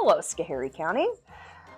Hello, Schoharie County.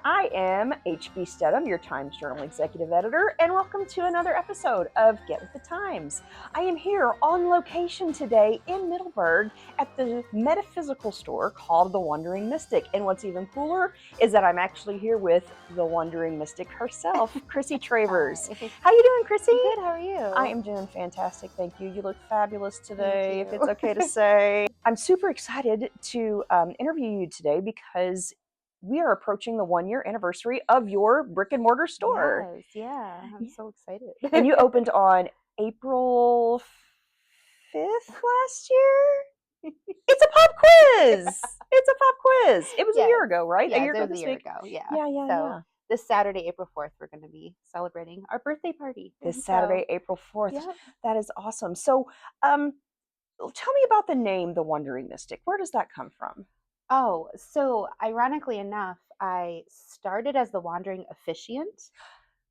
I am H.B. Stedham, your Times Journal Executive Editor, and welcome to another episode of Get With the Times. I am here on location today in Middleburg at the metaphysical store called the Wandering Mystik. And what's even cooler is that I'm actually here with the Wandering Mystik herself, Krissy Traver. How you doing, Krissy? Good, how are you? I am doing fantastic, thank you. You look fabulous today, if it's okay to say. I'm super excited to interview you today because we are approaching the 1-year anniversary of your brick-and-mortar store. Yes, yeah, I'm so excited. And you opened on April 5th last year? It's a pop quiz! It's a pop quiz! It was a year ago, right? Yeah, a year ago it was this a year week? ago, yeah. Yeah. This Saturday, April 4th, we're going to be celebrating our birthday party. This Saturday, April 4th. Yeah. That is awesome. So, tell me about the name, the Wandering Mystik. Where does that come from? Oh, so ironically enough, I started as the Wandering Officiant,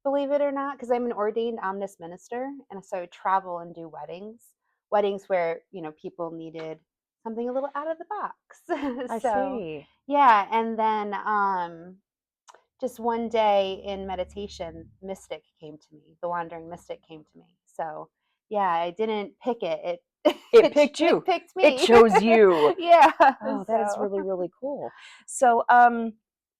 believe it or not, because I'm an ordained omnis minister, and so I would travel and do weddings where, people needed something a little out of the box. I see. Yeah, and then just one day in meditation, Mystic came to me. The Wandering Mystik came to me. So, yeah, I didn't pick it. It picked you. It picked me. It chose you. Yeah. Oh, that is really, really cool. So,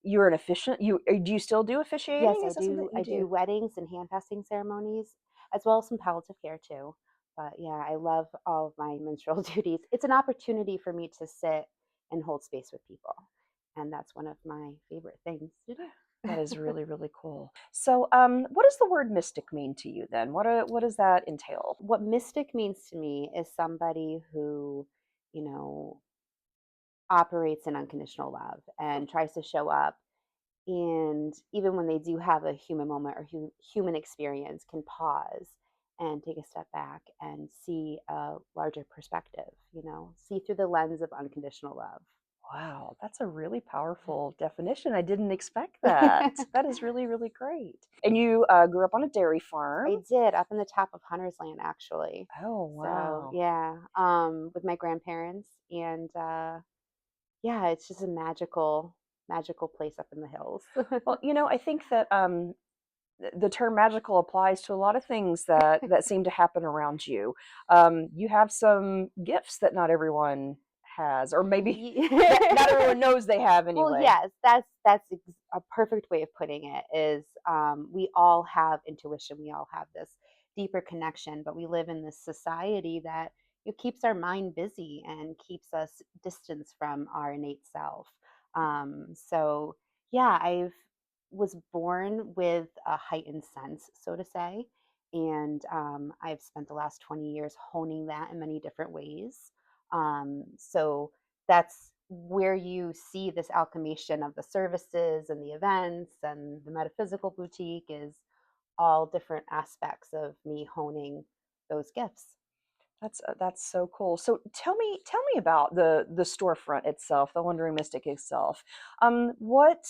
you're an officiant. Do you still do officiating? Yes, I do. I do weddings and hand fasting ceremonies, as well as some palliative care too. But yeah, I love all of my minstrel duties. It's an opportunity for me to sit and hold space with people, and that's one of my favorite things to do. That is really, really cool. So, what does the word mystic mean to you then? What does that entail? What mystic means to me is somebody who, operates in unconditional love and tries to show up. And even when they do have a human moment or human experience, can pause and take a step back and see a larger perspective, see through the lens of unconditional love. Wow, that's a really powerful definition. I didn't expect that. That is really, really great. And you grew up on a dairy farm? I did, up in the top of Hunter's Land, actually. Oh, wow. So, yeah, with my grandparents. And yeah, it's just a magical place up in the hills. Well, I think that the term magical applies to a lot of things that seem to happen around you. You have some gifts that not everyone has, or maybe not everyone knows they have anyway. Well, yes, that's a perfect way of putting it. Is we all have intuition, we all have this deeper connection, but we live in this society that keeps our mind busy and keeps us distance from our innate self. So yeah, was born with a heightened sense, so to say, and I've spent the last 20 years honing that in many different ways. So that's where you see this alchemation of the services and the events and the metaphysical boutique is all different aspects of me honing those gifts. That's so cool. So tell me about the storefront itself, the Wandering Mystik itself. What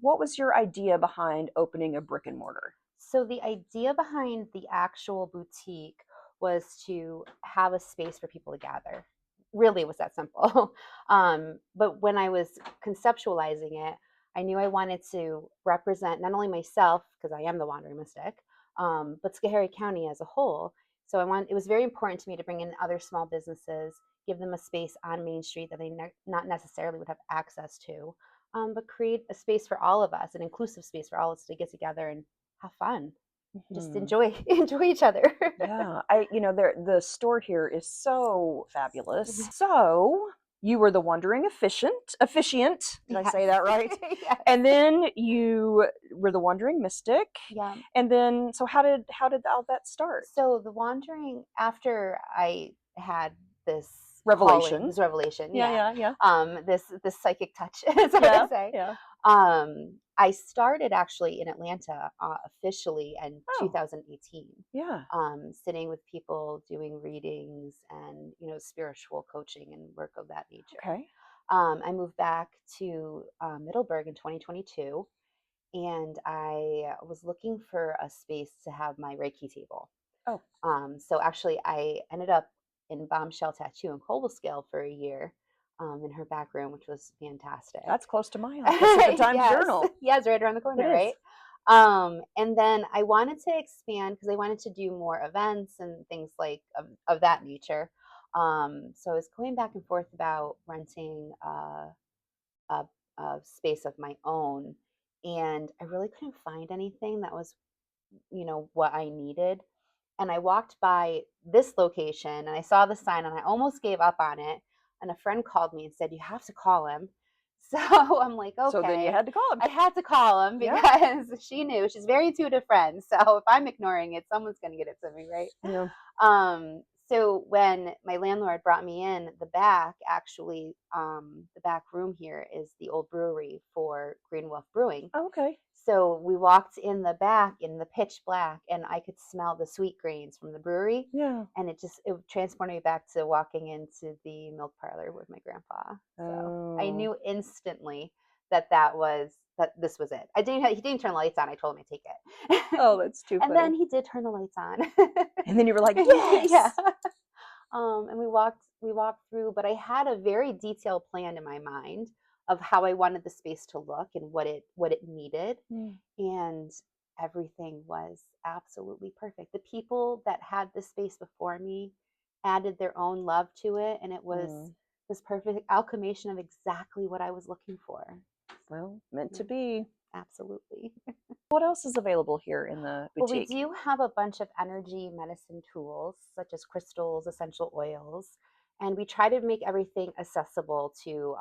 was your idea behind opening a brick and mortar? So the idea behind the actual boutique was to have a space for people to gather. Really, it was that simple. But when I was conceptualizing it, I knew I wanted to represent not only myself, because I am the Wandering Mystik, but Schoharie County as a whole. So it was very important to me to bring in other small businesses, give them a space on Main Street that they not necessarily would have access to, but create a space for all of us, an inclusive space for all of us to get together and have fun. Just enjoy each other. Yeah, the store here is so fabulous. So you were the Wandering officiant. Did I say that right? Yes. And then you were the Wandering Mystik. Yeah. And then, so how did all that start? So the wandering, after I had this revelation, calling, this revelation, yeah. This psychic touch, so to say. Yeah. I started actually in Atlanta officially in 2018. Yeah. Sitting with people, doing readings and spiritual coaching and work of that nature. Okay. I moved back to Middleburg in 2022, and I was looking for a space to have my Reiki table. Oh. So actually, I ended up in Bombshell Tattoo in Cobblescale for a year. in her back room, which was fantastic. That's close to my office at the Times Yes. Journal. Yes, right around the It corner, is. right? And then I wanted to expand because I wanted to do more events and things like of that nature. So I was going back and forth about renting a, a space of my own, and I really couldn't find anything that was, what I needed. And I walked by this location and I saw the sign and I almost gave up on it. And a friend called me and said, "You have to call him." So I'm like, So then you okay. had to call him. I had to call him Yeah. because she knew she's very intuitive friend. So if I'm ignoring it, someone's going to get it to me, right? Yeah. So when my landlord brought me in, the back actually, the back room here is the old brewery for Green Wolf Brewing. Oh, okay. So we walked in the back in the pitch black, and I could smell the sweet grains from the brewery. Yeah. And it transported me back to walking into the milk parlor with my grandpa. So I Oh. knew instantly that this was it. He didn't turn the lights on. I told him to take it. Oh, that's too And funny. then he did turn the lights on. And then you were like, yes. Yeah. And we walked through, but I had a very detailed plan in my mind of how I wanted the space to look and what it needed. Mm. And everything was absolutely perfect. The people that had the space before me added their own love to it, and it was this perfect alchemation of exactly what I was looking for. Well, meant to Yeah, be. absolutely. What else is available here in the Well, we boutique? do have a bunch of energy medicine tools, such as crystals, essential oils, and we try to make everything accessible to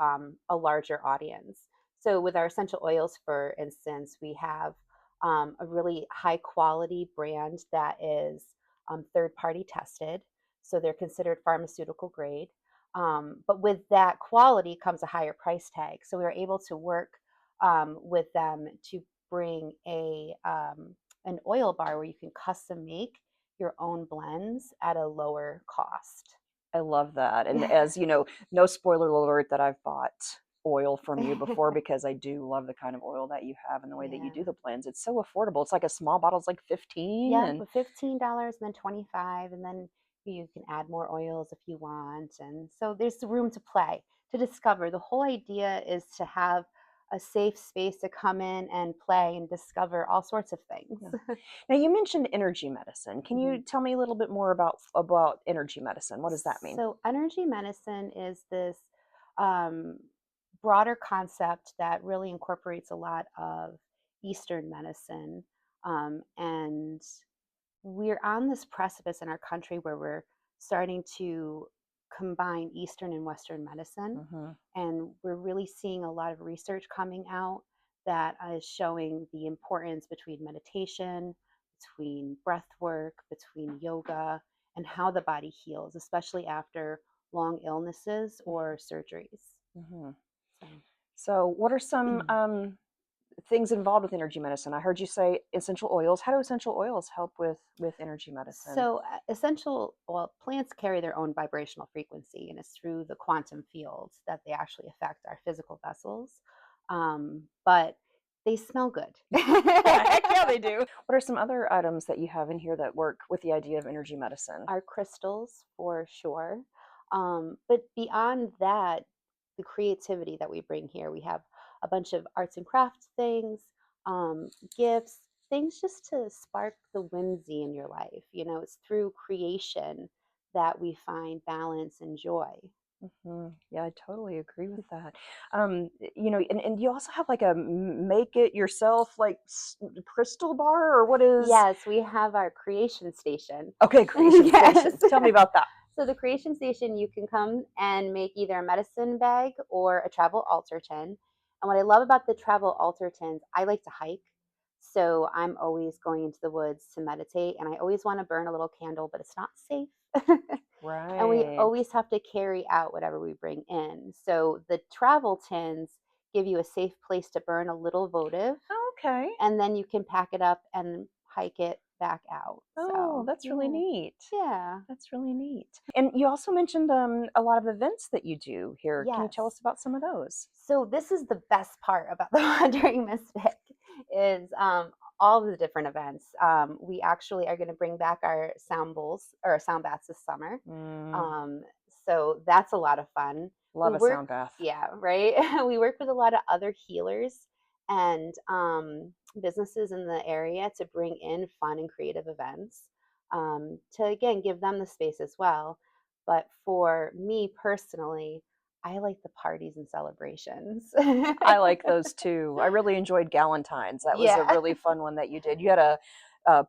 a larger audience. So, with our essential oils, for instance, we have a really high quality brand that is third party tested. So, they're considered pharmaceutical grade. But with that quality comes a higher price tag. So, we are able to work with them to bring an oil bar where you can custom make your own blends at a lower cost. I love that. And as you know, no spoiler alert that I've bought oil from you before because I do love the kind of oil that you have and the way that you do Yeah. the blends. It's so affordable. It's like a small bottle's like 15 Yeah, and with $15 and then 25, and then you can add more oils if you want. And so there's the room to play, to discover. The whole idea is to have a safe space to come in and play and discover all sorts of things. yeah. Now you mentioned energy medicine. Can Mhm. you tell me a little bit more about energy medicine? What does that mean? So, energy medicine is this um, broader concept that really incorporates a lot of Eastern medicine. And we're on this precipice in our country where we're starting to combine Eastern and Western medicine. Mm-hmm. And we're really seeing a lot of research coming out that is showing the importance between meditation, between breath work, between yoga, and how the body heals, especially after long illnesses or surgeries. Mm-hmm. So, So, what are some things involved with energy medicine? I heard you say essential oils. How do essential oils help with energy medicine? So, plants carry their own vibrational frequency, and it's through the quantum fields that they actually affect our physical vessels. But they smell good. Heck yeah, they do. What are some other items that you have in here that work with the idea of energy medicine? Our crystals, for sure. But beyond that, the creativity that we bring here, we have a bunch of arts and crafts things, gifts, things just to spark the whimsy in your life. It's through creation that we find balance and joy. Yeah, I totally agree with that. And you also have like a make it yourself like crystal bar or what is? Yes, we have our creation station. Okay, creation Yes. station. Tell me about that. So the creation station, you can come and make either a medicine bag or a travel altar tin. And what I love about the travel altar tins, I like to hike. So I'm always going into the woods to meditate, and I always want to burn a little candle, but it's not safe. And we Right. always have to carry out whatever we bring in. So the travel tins give you a safe place to burn a little votive, Okay. and then you can pack it up and hike it back out. Oh, So that's really yeah, neat. yeah, That's really neat. And you also mentioned a lot of events that you do here. Can you tell us yes. about some of those? So this is the best part about the Wandering Mystic is all of the different events. We actually are going to bring back our sound bowls or our sound baths this summer. Mm, Um, so that's a lot of fun. Love a sound bath. Yeah, right. We work with a lot of other healers and businesses in the area to bring in fun and creative events, to again give them the space as well. But for me personally, I like the parties and celebrations. I like those too. I really enjoyed Galentine's. That was a Yeah. really fun one that you did. You had a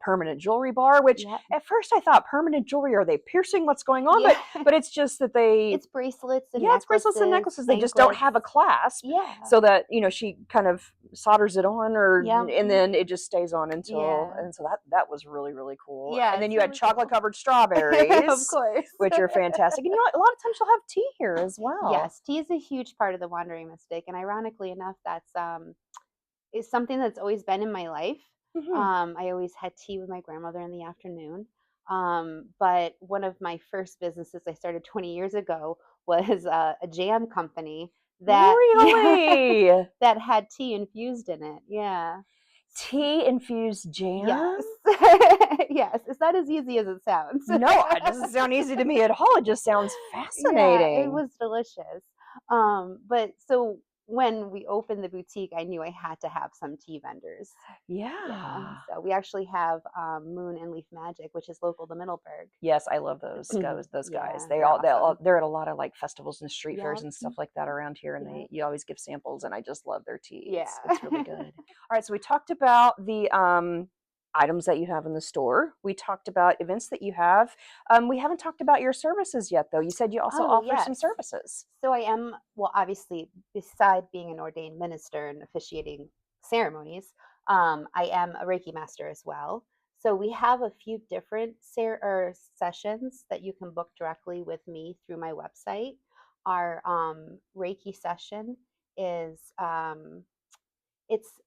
permanent jewelry bar, which Yeah. at first I thought permanent jewelry, are they piercing what's going on? Yeah. But it's just that they, It's bracelets and yeah, it's bracelets and necklaces, necklaces. They just don't anklets. have a clasp, Yeah. so that she kind of solders it on, Yeah. and then it just stays on until. Yeah. And so that was really really cool. Yeah, And then it's you had really cool. chocolate covered Of strawberries, course. which are fantastic. And a lot of times you'll have tea here as well. Yes, tea is a huge part of the Wandering Mystik, and ironically enough, that's is something that's always been in my life. Hmm. I always had tea with my grandmother in the afternoon. But one of my first businesses I started 20 years ago was a jam company that Really? that had tea infused in it. Yeah. Tea infused jam? Yes. Yes. It's not as easy as it sounds. No, it doesn't sound easy to me at all. It just sounds Yeah, it fascinating. was delicious. But so when we opened the boutique, I knew I had to have some tea vendors. Yeah, Yeah. so we actually have Moon and Leaf Magic, which is local to Middleburg. Yes, I love those guys. Those guys. Yeah, they're awesome. They're at a lot of like festivals and street fairs Yep, and stuff like that around here, and yep, you always give samples, and I just love their tea. yeah. It's really good. All right, so we talked about the items that you have in the store. We talked about events that you have. We haven't talked about your services yet, though. You said you also Oh, offer some yes. services. So I am, well, obviously, beside being an ordained minister and officiating ceremonies, I am a Reiki master as well. So we have a few different sessions that you can book directly with me through my website. Our Reiki session is it's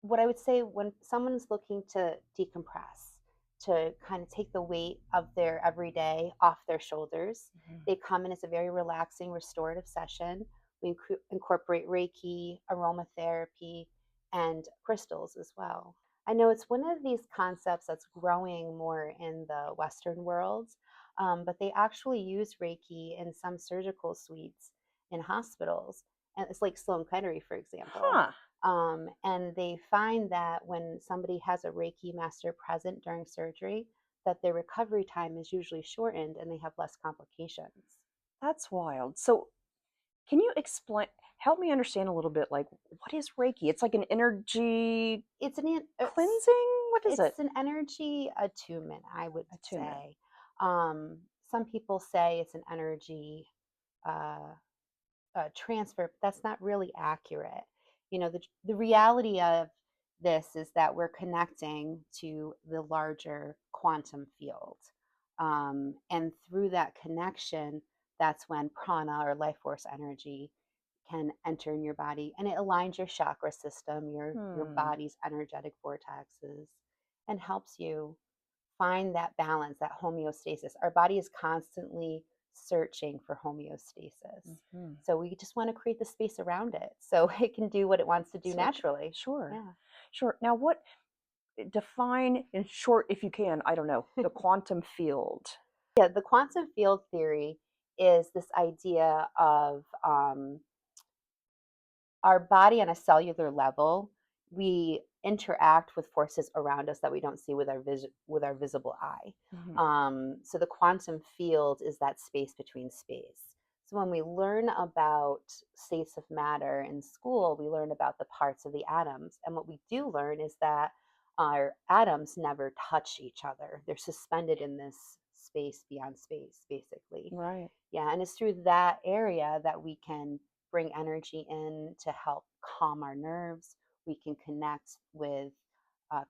what I would say when someone's looking to decompress, to kind of take the weight of their everyday off their shoulders, Mhm. they come in as a very relaxing, restorative session. We incorporate Reiki, aromatherapy, and crystals as well. I know it's one of these concepts that's growing more in the Western world, but they actually use Reiki in some surgical suites in hospitals. And it's like Sloan Kettering, for example. Huh. And they find that when somebody has a Reiki master present during surgery, that their recovery time is usually shortened and they have less complications. That's wild. So, can you help me understand a little bit, like, what is Reiki? It's like an energy It's an cleansing? What is it? it's an energy attunement, I would Attunement. say. Some people say it's an energy uh, transfer, but that's not really accurate. The reality of this is that we're connecting to the larger quantum field. And through that connection, that's when prana or life force energy can enter in your body and it aligns your chakra system, your Hmm. body's energetic vortexes, and helps you find that balance, that homeostasis. Our body is constantly searching for homeostasis. Mhm. So we just want to create the space around it so it can do what it wants to do So, naturally. sure. Yeah. Sure. Now, define in short, if you can, I don't know, the quantum field. Yeah, the quantum field theory is this idea of our body on a cellular level. We interact with forces around us that we don't see with our visible eye. Mhm. So the quantum field is that space between space. So when we learn about states of matter in school, we learn about the parts of the atoms, and what we do learn is that our atoms never touch each other. They're suspended in this space beyond space, basically. Right. Yeah, and it's through that area that we can bring energy in to help calm our nerves. We can connect with uh,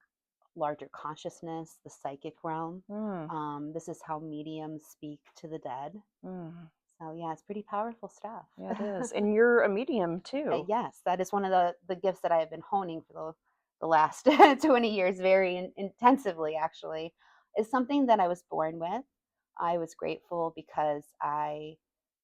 larger consciousness, the psychic realm. Mm. This is how mediums speak to the dead. Mm. So yeah, it's pretty powerful stuff. Yeah, it is. And you're a medium too. Yes, that is one of the gifts that I have been honing for the last 20 years very intensively, actually. Is something that I was born with. I was grateful because I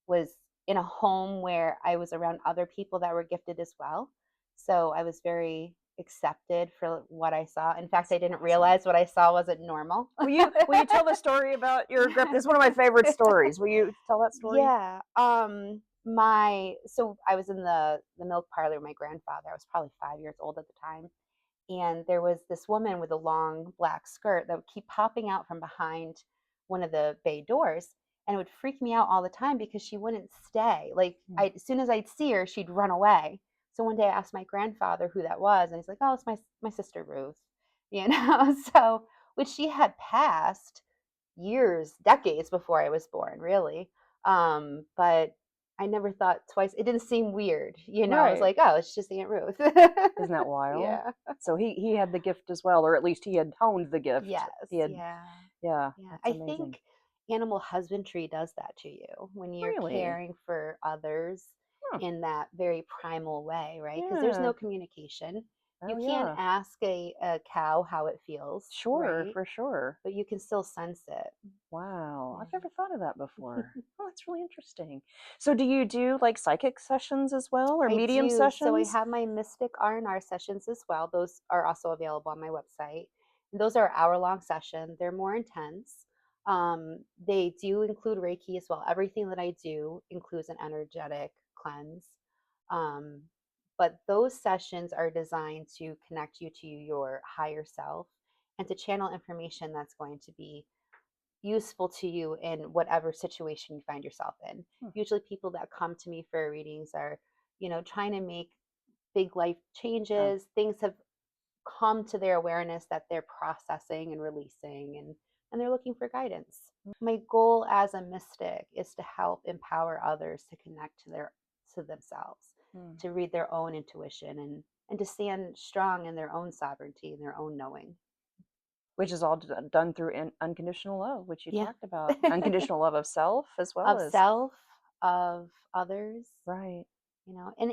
was in a home where I was around other people that were gifted as well. So I was very accepted for what I saw. In fact, I didn't Awesome. realize what I saw wasn't normal. Will you tell the story about your grip? This is one of my favorite stories. Will you tell that story? Yeah. So I was in the milk parlor with my grandfather. I was probably 5 years old at the time. And there was this woman with a long black skirt that would keep popping out from behind one of the bay doors, and it would freak me out all the time because she wouldn't stay. Like, as soon as I'd see her, she'd run away. So one day I asked my grandfather who that was, and he's like, "Oh, it's my sister Ruth," you know. So, which she had passed years, decades before I was born, really. But I never thought twice. It didn't seem weird, you know. I was Right. like, "Oh, it's just Aunt Ruth." Isn't that wild? Yeah. So he had the gift as well, or at least he had honed the gift. Yes. He had, Yeah. yeah, Yeah. that's I amazing. think animal husbandry does that to you when you're Really? caring for others Huh. in that very primal way, right? Because there's Yeah. no communication. You Oh, can't yeah. ask a cow how it feels, Sure, right? for sure. But you can still sense it. Wow, I've Yeah. never thought of that before. Oh, that's really interesting. So, do you do like psychic sessions as well, or I medium do. So I sessions? have my Mystic R&R sessions as well. Those are also available on my website. And those are hour-long sessions. They're more intense. They do include Reiki as well. Everything that I do includes an energetic cleanse. Um, but those sessions are designed to connect you to your higher self and to channel information that's going to be useful to you in whatever situation you find yourself in. Hmm, Usually people that come to me for readings are, trying to make big life yeah. changes. Things have come to their awareness that they're processing and releasing, and they're looking for guidance. My goal as a mystic is to help empower others to connect to themselves, Hmm. to read their own intuition and to stand strong in their own sovereignty and their own knowing. Which is all done through unconditional love, which you Yeah. talked about. Unconditional love of self as well Of as, self, of others, right, and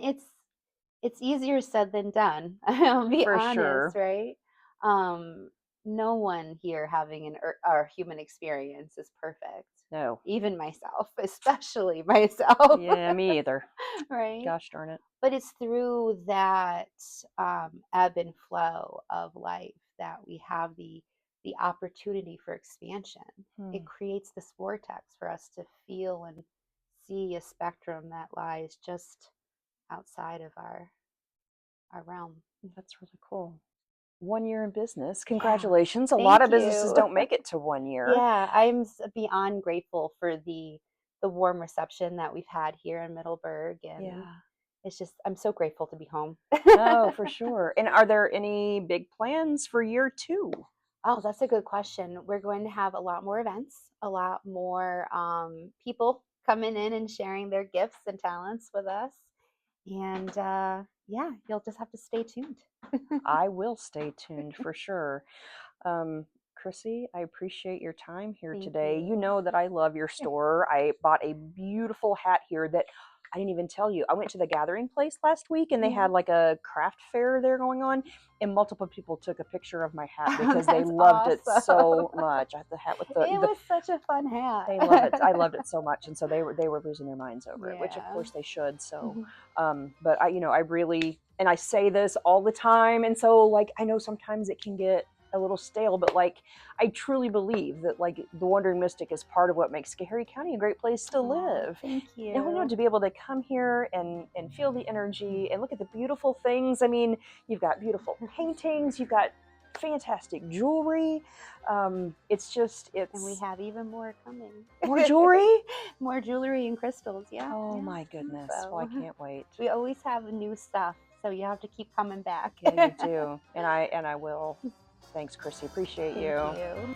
it's easier said than done. I'll be for honest, sure. right? Um, no one here having our human experience is perfect. No. Even myself, especially myself, Yeah, me either. right? Gosh darn it. But it's through that ebb and flow of life that we have the opportunity for expansion. Hmm. It creates this vortex for us to feel and see a spectrum that lies just outside of our realm. That's really cool. 1 year in business. Yeah, Congratulations. A lot thank of businesses you. don't make it to 1 year. Yeah, I'm beyond grateful for the warm reception that we've had here in Middleburg, and Yeah. it's just I'm so grateful to be home. Oh, for sure. And are there any big plans for year two? Oh, that's a good question. We're going to have a lot more events, a lot more people coming in and sharing their gifts and talents with us. And yeah, you'll just have to stay tuned. I will stay tuned for sure. Um, Krissy, I appreciate your time here Thank today. You you. know that I love your store. I bought a beautiful hat here that I didn't even tell you. I went to the gathering place last week and they Yeah. had like a craft fair there going on, and multiple people took a picture of my hat because they That's loved it awesome. so much. I had the hat with It was such a fun they love it. I hat. loved it so much, and so they were losing their minds over it, which of Yeah. course they should. So, Mhm. but I really, and I say this all the time, and so like I know sometimes it can get a little stale, but like I truly believe that like the Wandering Mystic is part of what makes Schoharie County a great place to Aw, live. thank And we know you. to be able to come here and feel the energy and look at the beautiful things. I mean, you've got beautiful paintings, you've got fantastic jewelry. It's just And we it's have even more coming. more jewelry. More jewelry and crystals. Yeah, Oh yeah. my goodness. Well, I So can't wait. we always have new stuff, so you have to keep coming back. Yeah, you do. And I will. Thanks, Krissy. Appreciate Thank you. you.